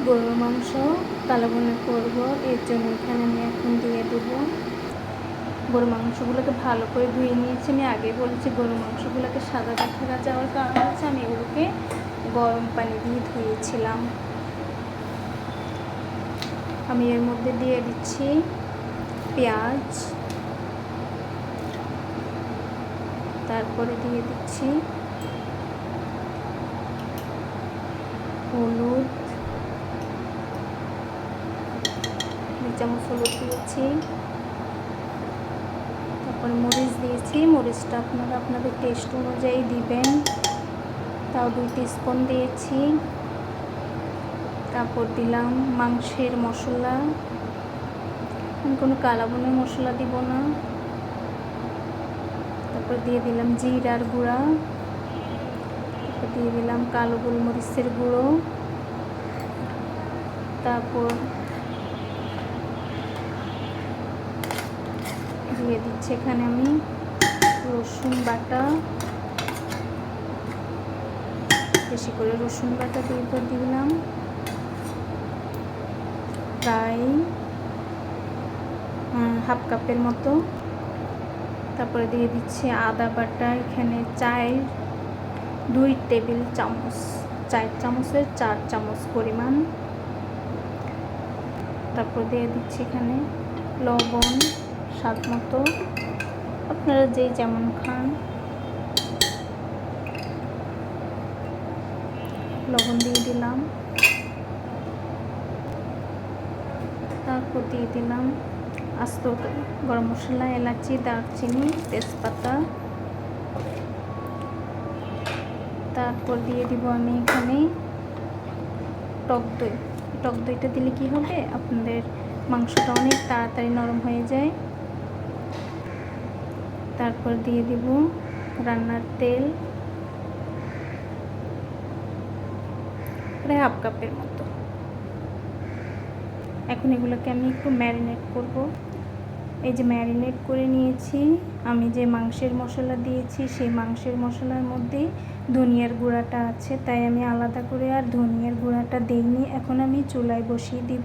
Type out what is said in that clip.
গরুর মাংস কালো বোনা করব, এর জন্য এখানে আমি এখন দিয়ে দেব। গরুর মাংসগুলোকে ভালো করে ধুয়ে নিয়েছি। আমি আগে বলেছি গরুর মাংসগুলোকে সাদা দেখা যাওয়ার কারণ হচ্ছে আমি এগুলোকে গরম পানি দিয়ে ধুয়েছিলাম। আমি এর মধ্যে দিয়ে দিচ্ছি পেঁয়াজ, তারপরে দিয়ে দিচ্ছি হলুদ, 2 চামচ হলুদ দিয়েছি। তারপরে মরিচ দিয়েছি, মরিচটা আপনারা আপনাদের টেস্ট অনুযায়ী দিবেন। তাও 2 টিস্পুন দিয়েছি। তারপর দিলাম মাংসের মশলা, আমি কোনো কালো বোনার মশলা দিব না। তারপর দিয়ে দিলাম জিরার গুঁড়া, তারপর দিয়ে দিলাম কালো গোলমরিচের গুঁড়ো। তারপর দিয়ে দিচ্ছি এখানে আমি রসুন বাটা, বেশি করে রসুন বাটা দিয়ে দিলাম প্রায় হাফ কাপের মতো। তারপরে দিয়ে দিচ্ছি আদা বাটা, এখানে 2 টেবিল চামচ, 4 চামচের 4 চামচ পরিমাণ। তারপর দিয়ে দিচ্ছি এখানে লবণ স্বাদ মতো, আপনারা যেই যেমন খান লবণ দিয়ে দিলাম। তারপর দিয়ে দিলাম আস্ত গরম মশলা, এলাচি, দারচিনি, তেজপাতা। তারপর দিয়ে দিব আমি এখানে টক দই। টক দইটা দিলে কি হবে, আপনাদের মাংসটা অনেক তাড়াতাড়ি নরম হয়ে যায়। তারপর দিয়ে দিব রান্নার তেল, প্রায় হাফ কাপের মতো। এখন এগুলোকে আমি একটু ম্যারিনেট করব। এই যে ম্যারিনেট করে নিয়েছি, আমি যে মাংসের মশলা দিয়েছি সেই মাংসের মশলার মধ্যে ধনিয়ার গুঁড়াটা আছে, তাই আমি আলাদা করে আর ধনিয়ার গুঁড়াটা দিইনি। এখন আমি চুলায় বসিয়ে দিব।